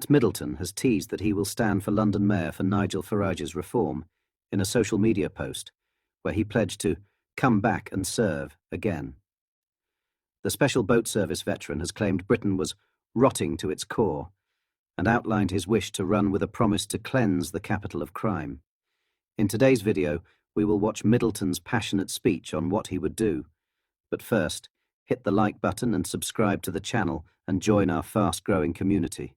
Middleton has teased that he will stand for London Mayor for Nigel Farage's reform in a social media post where he pledged to come back and serve again. The Special Boat Service veteran has claimed Britain was rotting to its core and outlined his wish to run with a promise to cleanse the capital of crime. In today's video, we will watch Middleton's passionate speech on what he would do. But first, hit the like button and subscribe to the channel and join our fast-growing community.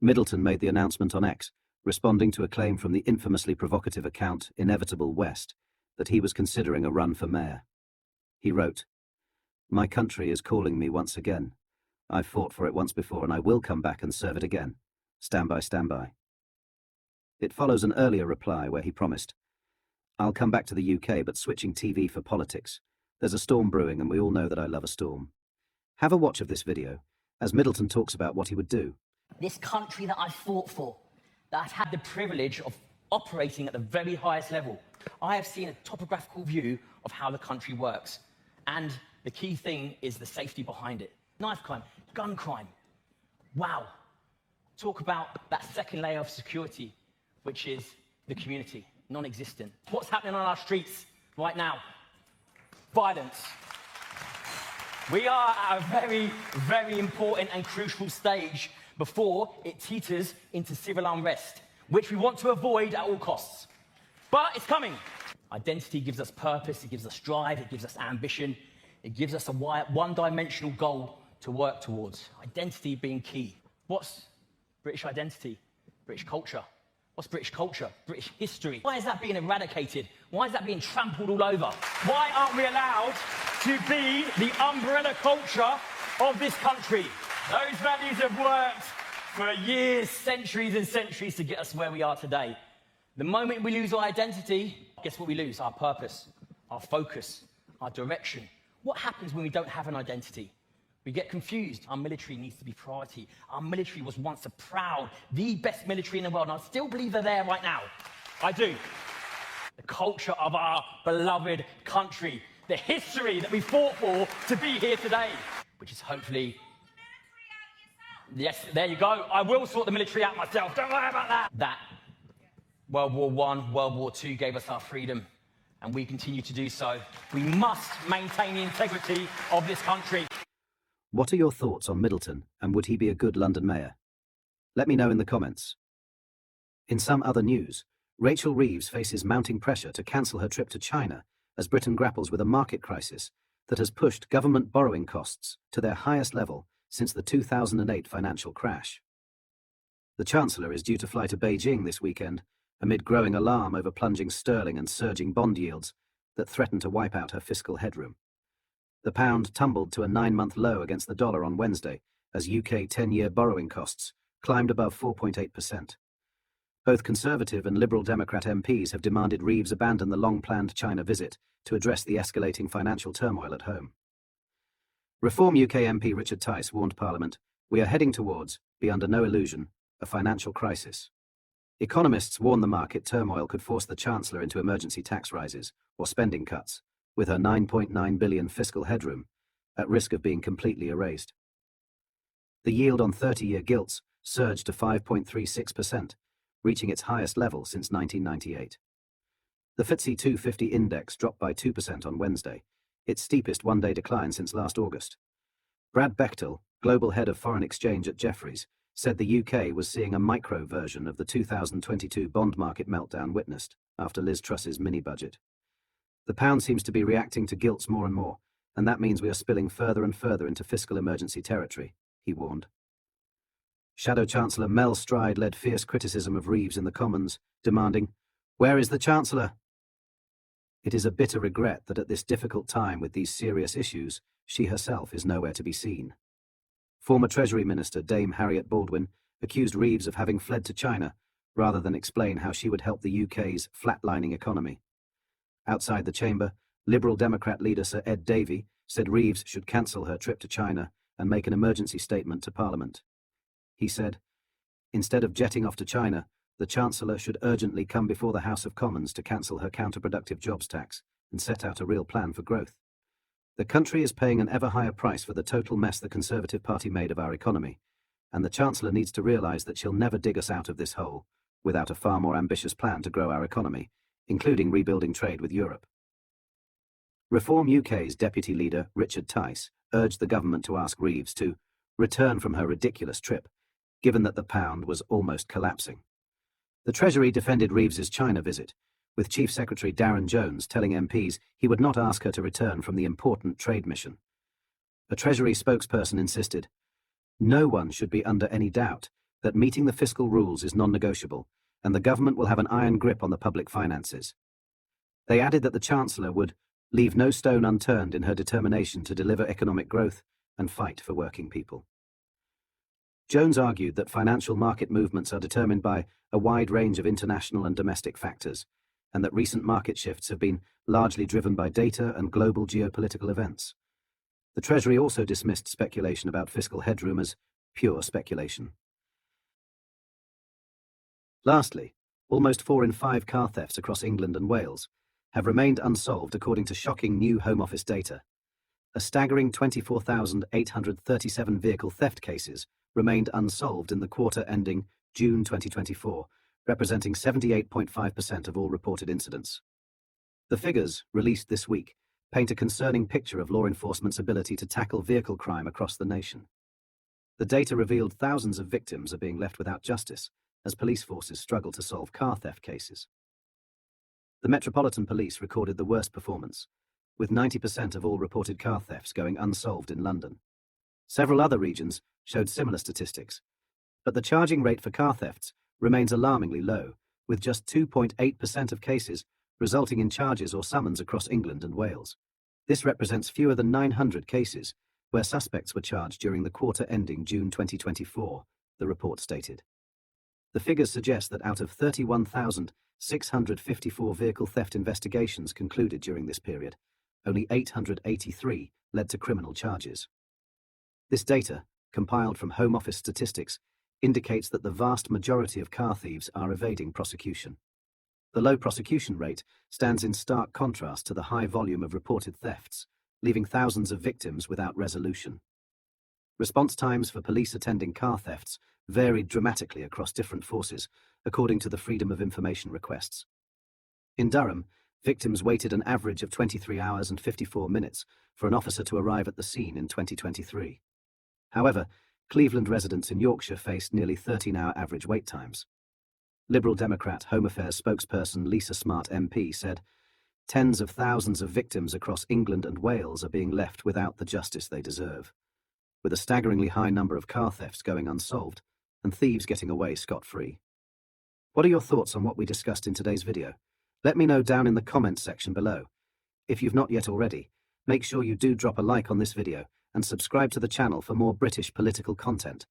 Middleton made the announcement on X, responding to a claim from the infamously provocative account Inevitable West that he was considering a run for mayor. He wrote, "My country is calling me once again. I've fought for it once before and I will come back and serve it again. Stand by, stand by." It follows an earlier reply where he promised, "I'll come back to the UK but switching TV for politics. There's a storm brewing and we all know that I love a storm." Have a watch of this video as Middleton talks about what he would do. This country that I fought for, that I've had the privilege of operating at the very highest level. I have seen a topographical view of how the country works. And the key thing is the safety behind it. Knife crime, gun crime. Wow. Talk about that second layer of security, which is the community, non-existent. What's happening on our streets right now? Violence. We are at a very, very important and crucial stage before it teeters into civil unrest, which we want to avoid at all costs. But it's coming. Identity gives us purpose, it gives us drive, it gives us ambition, it gives us a one-dimensional goal to work towards. Identity being key. What's British identity? British culture. What's British culture? British history. Why is that being eradicated? Why is that being trampled all over? Why aren't we allowed to be the umbrella culture of this country? Those values have worked for years, centuries and centuries to get us where we are today. The moment we lose our identity, guess what we lose? Our purpose, our focus, our direction. What happens when we don't have an identity? We get confused. Our military needs to be priority. Our military was once the best military in the world, and I still believe they're there right now. I do. The culture of our beloved country, the history that we fought for to be here today, which is hopefully... Yes, there you go. I will sort the military out myself. Don't worry about that. That World War I, World War II gave us our freedom, and we continue to do so. We must maintain the integrity of this country. What are your thoughts on Middleton, and would he be a good London mayor? Let me know in the comments. In some other news, Rachel Reeves faces mounting pressure to cancel her trip to China as Britain grapples with a market crisis that has pushed government borrowing costs to their highest level since the 2008 financial crash. The Chancellor is due to fly to Beijing this weekend amid growing alarm over plunging sterling and surging bond yields that threaten to wipe out her fiscal headroom. The pound tumbled to a 9-month low against the dollar on Wednesday as UK 10-year borrowing costs climbed above 4.8%. Both Conservative and Liberal Democrat MPs have demanded Reeves abandon the long-planned China visit to address the escalating financial turmoil at home. Reform UK MP Richard Tice warned Parliament, "We are heading towards, be under no illusion, a financial crisis." Economists warn the market turmoil could force the Chancellor into emergency tax rises or spending cuts, with her £9.9 billion fiscal headroom at risk of being completely erased. The yield on 30-year gilts surged to 5.36%, reaching its highest level since 1998. The FTSE 250 index dropped by 2% on Wednesday, its steepest one-day decline since last August. Brad Bechtel, global head of foreign exchange at Jefferies, said the UK was seeing a micro version of the 2022 bond market meltdown witnessed after Liz Truss's mini-budget. The pound seems to be reacting to gilts more and more, and that means we are spilling further and further into fiscal emergency territory, he warned. Shadow Chancellor Mel Stride led fierce criticism of Reeves in the Commons, demanding, "Where is the Chancellor?" It is a bitter regret that at this difficult time with these serious issues, she herself is nowhere to be seen. Former Treasury Minister Dame Harriet Baldwin accused Reeves of having fled to China rather than explain how she would help the UK's flatlining economy. Outside the chamber, Liberal Democrat leader Sir Ed Davey said Reeves should cancel her trip to China and make an emergency statement to Parliament. He said, "Instead of jetting off to China, the Chancellor should urgently come before the House of Commons to cancel her counterproductive jobs tax and set out a real plan for growth. The country is paying an ever higher price for the total mess the Conservative Party made of our economy, and the Chancellor needs to realise that she'll never dig us out of this hole without a far more ambitious plan to grow our economy, including rebuilding trade with Europe. Reform UK's Deputy Leader Richard Tice urged the government to ask Reeves to return from her ridiculous trip, given that the pound was almost collapsing. The Treasury defended Reeves's China visit, with Chief Secretary Darren Jones telling MPs he would not ask her to return from the important trade mission. A Treasury spokesperson insisted, "No one should be under any doubt that meeting the fiscal rules is non-negotiable, and the government will have an iron grip on the public finances." They added that the Chancellor would leave no stone unturned in her determination to deliver economic growth and fight for working people. Jones argued that financial market movements are determined by a wide range of international and domestic factors, and that recent market shifts have been largely driven by data and global geopolitical events. The Treasury also dismissed speculation about fiscal headroom as pure speculation. Lastly, almost 4 in 5 car thefts across England and Wales have remained unsolved according to shocking new Home Office data. A staggering 24,837 vehicle theft cases remained unsolved in the quarter ending June 2024, representing 78.5% of all reported incidents. The figures, released this week, paint a concerning picture of law enforcement's ability to tackle vehicle crime across the nation. The data revealed thousands of victims are being left without justice as police forces struggle to solve car theft cases. The Metropolitan Police recorded the worst performance, with 90% of all reported car thefts going unsolved in London. Several other regions showed similar statistics, but the charging rate for car thefts remains alarmingly low, with just 2.8% of cases resulting in charges or summons across England and Wales. This represents fewer than 900 cases where suspects were charged during the quarter ending June 2024, the report stated. The figures suggest that out of 31,654 vehicle theft investigations concluded during this period, only 883 led to criminal charges. This data, compiled from Home Office statistics, indicates that the vast majority of car thieves are evading prosecution. The low prosecution rate stands in stark contrast to the high volume of reported thefts, leaving thousands of victims without resolution. Response times for police attending car thefts varied dramatically across different forces, according to the Freedom of Information requests. In Durham, victims waited an average of 23 hours and 54 minutes for an officer to arrive at the scene in 2023. However, Cleveland residents in Yorkshire faced nearly 13-hour average wait times. Liberal Democrat Home Affairs spokesperson Lisa Smart MP said, "Tens of thousands of victims across England and Wales are being left without the justice they deserve, with a staggeringly high number of car thefts going unsolved and thieves getting away scot-free." What are your thoughts on what we discussed in today's video? Let me know down in the comments section below. If you've not yet already, make sure you do drop a like on this video and subscribe to the channel for more British political content.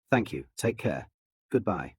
Thank you, take care, goodbye.